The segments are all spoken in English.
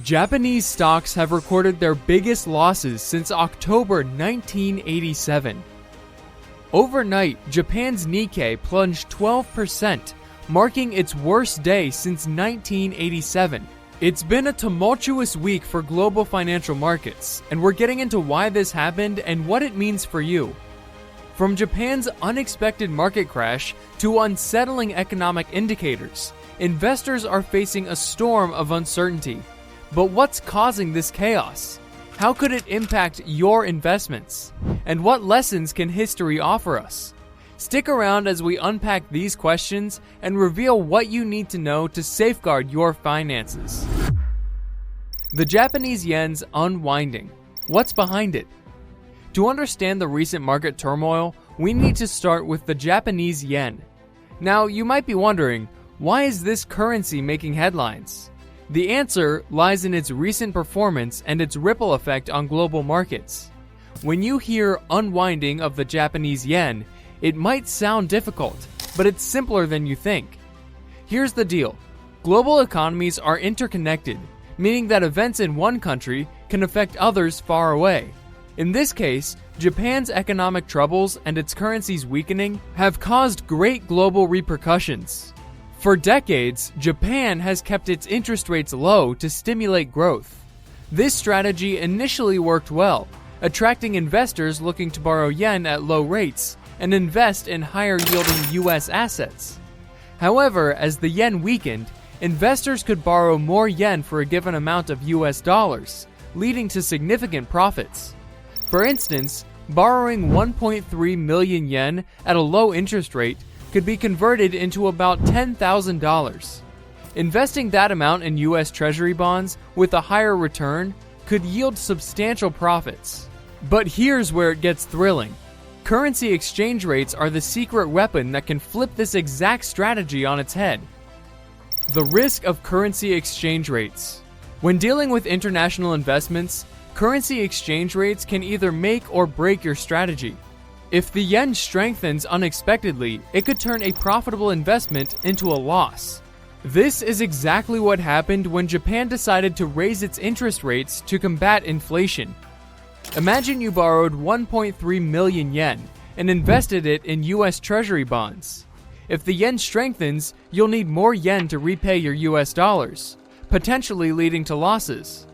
Japanese stocks have recorded their biggest losses since October 1987. Overnight, Japan's Nikkei plunged 12%, marking its worst day since 1987. It's been a tumultuous week for global financial markets, and we're getting into why this happened and what it means for you. From Japan's unexpected market crash to unsettling economic indicators, investors are facing a storm of uncertainty. But what's causing this chaos? How could it impact your investments? And what lessons can history offer us? Stick around as we unpack these questions and reveal what you need to know to safeguard your finances. The Japanese yen's unwinding. What's behind it? To understand the recent market turmoil, we need to start with the Japanese yen. Now, you might be wondering, why is this currency making headlines? The answer lies in its recent performance and its ripple effect on global markets. When you hear unwinding of the Japanese yen, it might sound difficult, but it's simpler than you think. Here's the deal. Global economies are interconnected, meaning that events in one country can affect others far away. In this case, Japan's economic troubles and its currency's weakening have caused great global repercussions. For decades, Japan has kept its interest rates low to stimulate growth. This strategy initially worked well, attracting investors looking to borrow yen at low rates and invest in higher-yielding U.S. assets. However, as the yen weakened, investors could borrow more yen for a given amount of U.S. dollars, leading to significant profits. For instance, borrowing 1.3 million yen at a low interest rate could be converted into about $10,000. Investing that amount in U.S. Treasury bonds with a higher return could yield substantial profits. But here's where it gets thrilling. Currency exchange rates are the secret weapon that can flip this exact strategy on its head. The risk of currency exchange rates. When dealing with international investments, currency exchange rates can either make or break your strategy. If the yen strengthens unexpectedly, it could turn a profitable investment into a loss. This is exactly what happened when Japan decided to raise its interest rates to combat inflation. Imagine you borrowed 1.3 million yen and invested it in US Treasury bonds. If the yen strengthens, you'll need more yen to repay your US dollars, potentially leading to losses.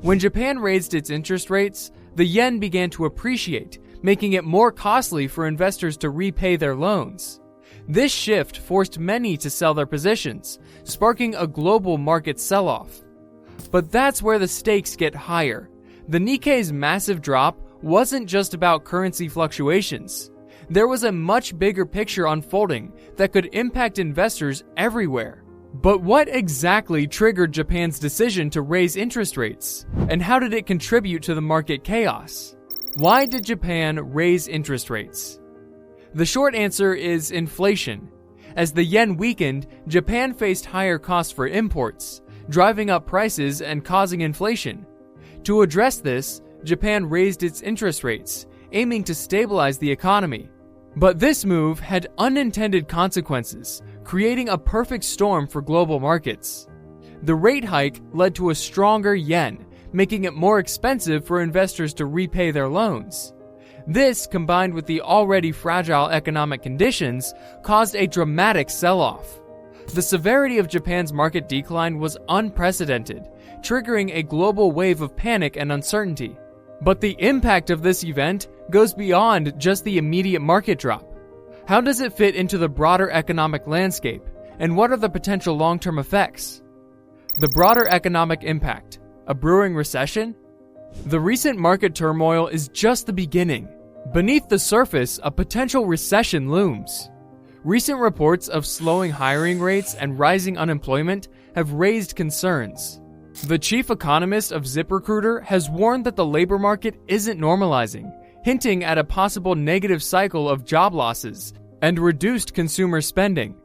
When Japan raised its interest rates, the yen began to appreciate, making it more costly for investors to repay their loans. This shift forced many to sell their positions, sparking a global market sell-off. But that's where the stakes get higher. The Nikkei's massive drop wasn't just about currency fluctuations. There was a much bigger picture unfolding that could impact investors everywhere. But what exactly triggered Japan's decision to raise interest rates? And how did it contribute to the market chaos? Why did Japan raise interest rates? The short answer is inflation. As the yen weakened, Japan faced higher costs for imports, driving up prices and causing inflation. To address this, Japan raised its interest rates, aiming to stabilize the economy. But this move had unintended consequences, creating a perfect storm for global markets. The rate hike led to a stronger yen, making it more expensive for investors to repay their loans. This, combined with the already fragile economic conditions, caused a dramatic sell-off. The severity of Japan's market decline was unprecedented, triggering a global wave of panic and uncertainty. But the impact of this event goes beyond just the immediate market drop. How does it fit into the broader economic landscape, and what are the potential long-term effects? The broader economic impact. A brewing recession? The recent market turmoil is just the beginning. Beneath the surface, a potential recession looms. Recent reports of slowing hiring rates and rising unemployment have raised concerns. The chief economist of ZipRecruiter has warned that the labor market isn't normalizing, hinting at a possible negative cycle of job losses and reduced consumer spending.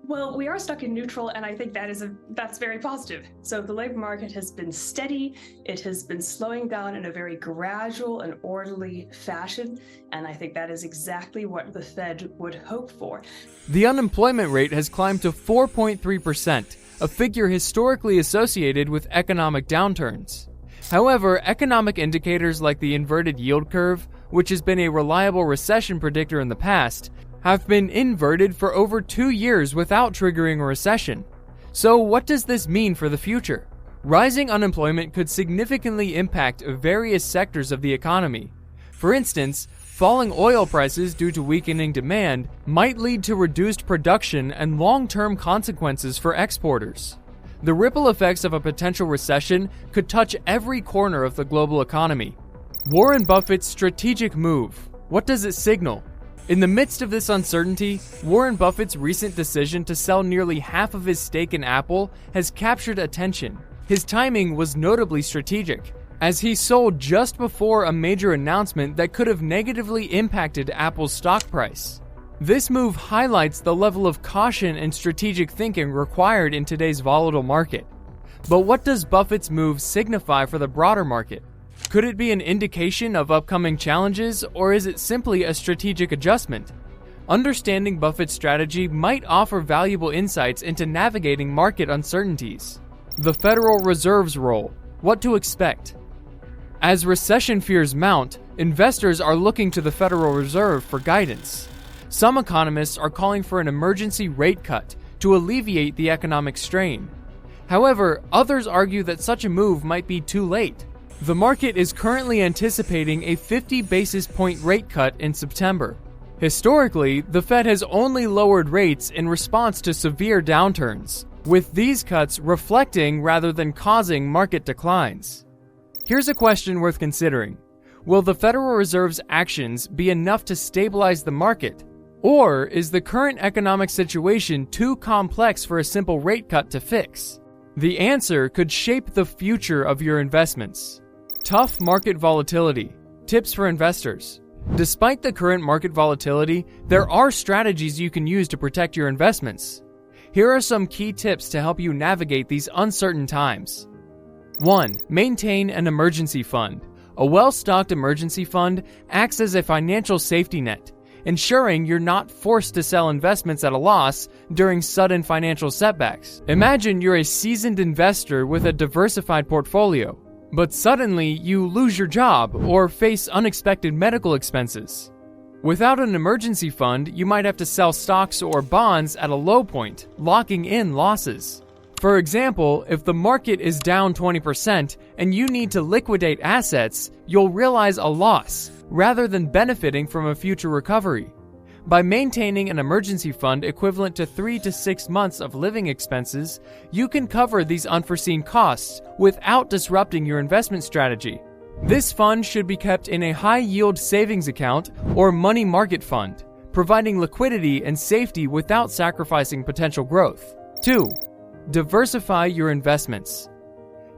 Well, we are stuck in neutral, and I think that's very positive. So the labor market has been steady. It has been slowing down in a very gradual and orderly fashion, and I think that is exactly what the Fed would hope for. The unemployment rate has climbed to 4.3%, a figure historically associated with economic downturns. However, economic indicators like the inverted yield curve, which has been a reliable recession predictor in the past, have been inverted for over 2 years without triggering a recession. So what does this mean for the future? Rising unemployment could significantly impact various sectors of the economy. For instance, falling oil prices due to weakening demand might lead to reduced production and long-term consequences for exporters. The ripple effects of a potential recession could touch every corner of the global economy. Warren Buffett's strategic move. What does it signal? In the midst of this uncertainty, Warren Buffett's recent decision to sell nearly half of his stake in Apple has captured attention. His timing was notably strategic, as he sold just before a major announcement that could have negatively impacted Apple's stock price. This move highlights the level of caution and strategic thinking required in today's volatile market. But what does Buffett's move signify for the broader market? Could it be an indication of upcoming challenges, or is it simply a strategic adjustment? Understanding Buffett's strategy might offer valuable insights into navigating market uncertainties. The Federal Reserve's role. What to expect? As recession fears mount, investors are looking to the Federal Reserve for guidance. Some economists are calling for an emergency rate cut to alleviate the economic strain. However, others argue that such a move might be too late. The market is currently anticipating a 50 basis point rate cut in September. Historically, the Fed has only lowered rates in response to severe downturns, with these cuts reflecting rather than causing market declines. Here's a question worth considering. Will the Federal Reserve's actions be enough to stabilize the market? Or is the current economic situation too complex for a simple rate cut to fix? The answer could shape the future of your investments. Tough market volatility. Tips for investors. Despite the current market volatility, there are strategies you can use to protect your investments. Here are some key tips to help you navigate these uncertain times. 1. Maintain an emergency fund. A well-stocked emergency fund acts as a financial safety net, ensuring you're not forced to sell investments at a loss during sudden financial setbacks. Imagine you're a seasoned investor with a diversified portfolio, but suddenly you lose your job or face unexpected medical expenses. Without an emergency fund, you might have to sell stocks or bonds at a low point, locking in losses. For example, if the market is down 20% and you need to liquidate assets, you'll realize a loss rather than benefiting from a future recovery. By maintaining an emergency fund equivalent to 3 to 6 months of living expenses, you can cover these unforeseen costs without disrupting your investment strategy. This fund should be kept in a high-yield savings account or money market fund, providing liquidity and safety without sacrificing potential growth. 2. Diversify your investments.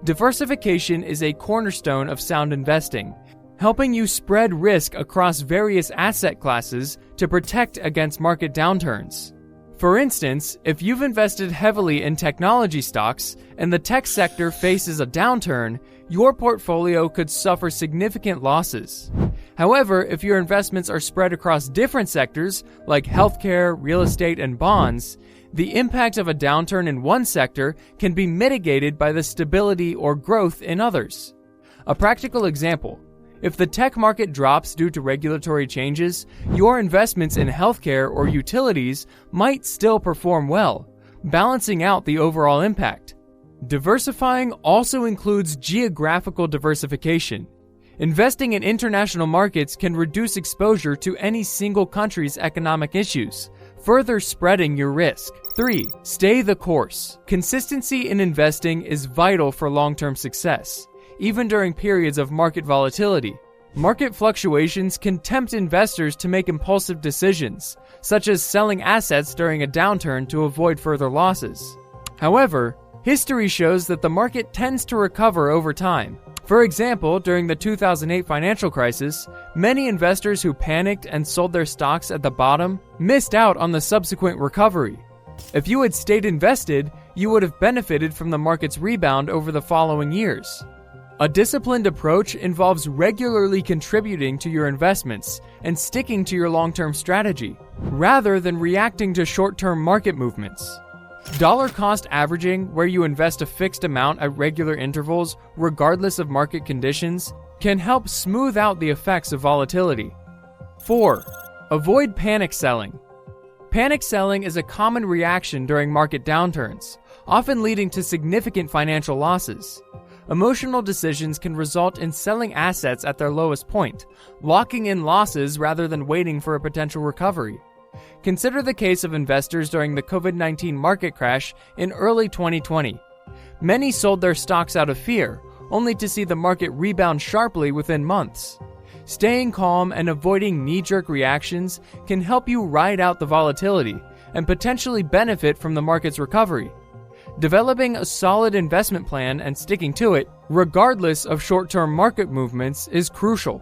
Diversification is a cornerstone of sound investing, helping you spread risk across various asset classes to protect against market downturns. For instance, if you've invested heavily in technology stocks and the tech sector faces a downturn, your portfolio could suffer significant losses. However, if your investments are spread across different sectors like healthcare, real estate, and bonds, the impact of a downturn in one sector can be mitigated by the stability or growth in others. A practical example: if the tech market drops due to regulatory changes, your investments in healthcare or utilities might still perform well, balancing out the overall impact. Diversifying also includes geographical diversification. Investing in international markets can reduce exposure to any single country's economic issues, further spreading your risk. 3. Stay the course. Consistency in investing is vital for long-term success, even during periods of market volatility. Market fluctuations can tempt investors to make impulsive decisions, such as selling assets during a downturn to avoid further losses. However, history shows that the market tends to recover over time. For example, during the 2008 financial crisis, many investors who panicked and sold their stocks at the bottom missed out on the subsequent recovery. If you had stayed invested, you would have benefited from the market's rebound over the following years. A disciplined approach involves regularly contributing to your investments and sticking to your long-term strategy, rather than reacting to short-term market movements. Dollar cost averaging, where you invest a fixed amount at regular intervals regardless of market conditions, can help smooth out the effects of volatility. 4. Avoid panic selling. Panic selling is a common reaction during market downturns, often leading to significant financial losses. Emotional decisions can result in selling assets at their lowest point, locking in losses rather than waiting for a potential recovery. Consider the case of investors during the COVID-19 market crash in early 2020. Many sold their stocks out of fear, only to see the market rebound sharply within months. Staying calm and avoiding knee-jerk reactions can help you ride out the volatility and potentially benefit from the market's recovery. Developing a solid investment plan and sticking to it, regardless of short-term market movements, is crucial.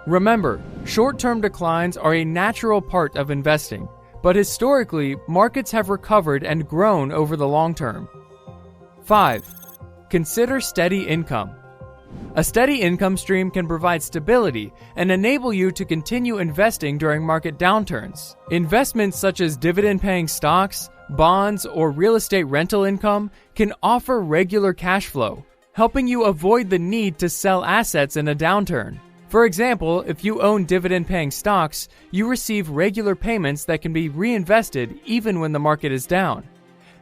Remember, short-term declines are a natural part of investing, but historically, markets have recovered and grown over the long term. 5. Consider steady income. A steady income stream can provide stability and enable you to continue investing during market downturns. Investments such as dividend-paying stocks, bonds, or real estate rental income can offer regular cash flow, helping you avoid the need to sell assets in a downturn. For example, if you own dividend-paying stocks, you receive regular payments that can be reinvested even when the market is down.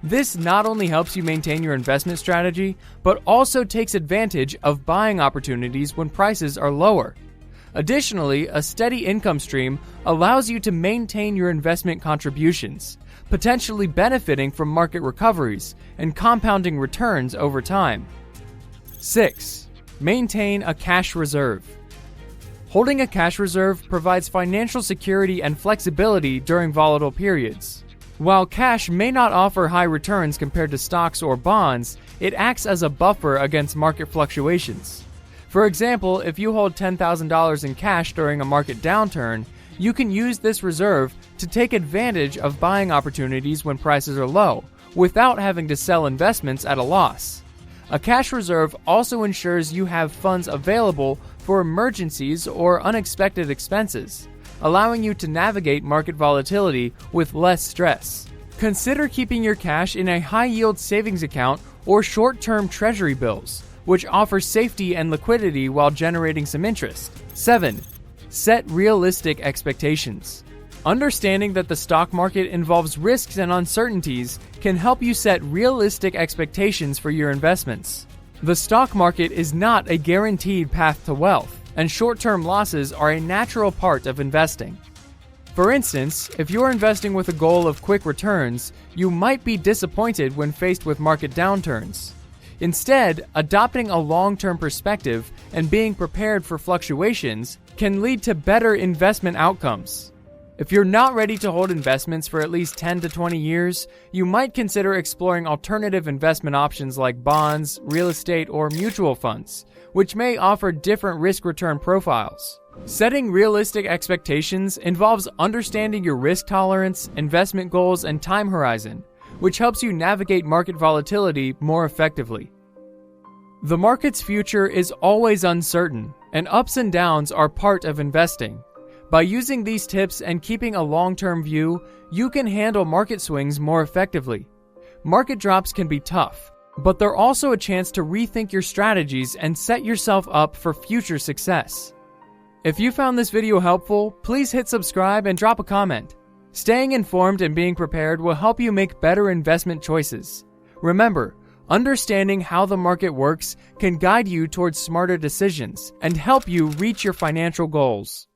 This not only helps you maintain your investment strategy, but also takes advantage of buying opportunities when prices are lower. Additionally, a steady income stream allows you to maintain your investment contributions, potentially benefiting from market recoveries and compounding returns over time. 6. Maintain a cash reserve. Holding a cash reserve provides financial security and flexibility during volatile periods. While cash may not offer high returns compared to stocks or bonds, it acts as a buffer against market fluctuations. For example, if you hold $10,000 in cash during a market downturn, you can use this reserve to take advantage of buying opportunities when prices are low, without having to sell investments at a loss. A cash reserve also ensures you have funds available for emergencies or unexpected expenses, allowing you to navigate market volatility with less stress. Consider keeping your cash in a high-yield savings account or short-term treasury bills, which offer safety and liquidity while generating some interest. 7. Set realistic expectations. Understanding that the stock market involves risks and uncertainties can help you set realistic expectations for your investments. The stock market is not a guaranteed path to wealth, and short-term losses are a natural part of investing. For instance, if you're investing with a goal of quick returns, you might be disappointed when faced with market downturns. Instead, adopting a long-term perspective and being prepared for fluctuations can lead to better investment outcomes. If you're not ready to hold investments for at least 10 to 20 years, you might consider exploring alternative investment options like bonds, real estate, or mutual funds, which may offer different risk-return profiles. Setting realistic expectations involves understanding your risk tolerance, investment goals, and time horizon, which helps you navigate market volatility more effectively. The market's future is always uncertain, and ups and downs are part of investing. By using these tips and keeping a long-term view, you can handle market swings more effectively. Market drops can be tough, but they're also a chance to rethink your strategies and set yourself up for future success. If you found this video helpful, please hit subscribe and drop a comment. Staying informed and being prepared will help you make better investment choices. Remember, understanding how the market works can guide you towards smarter decisions and help you reach your financial goals.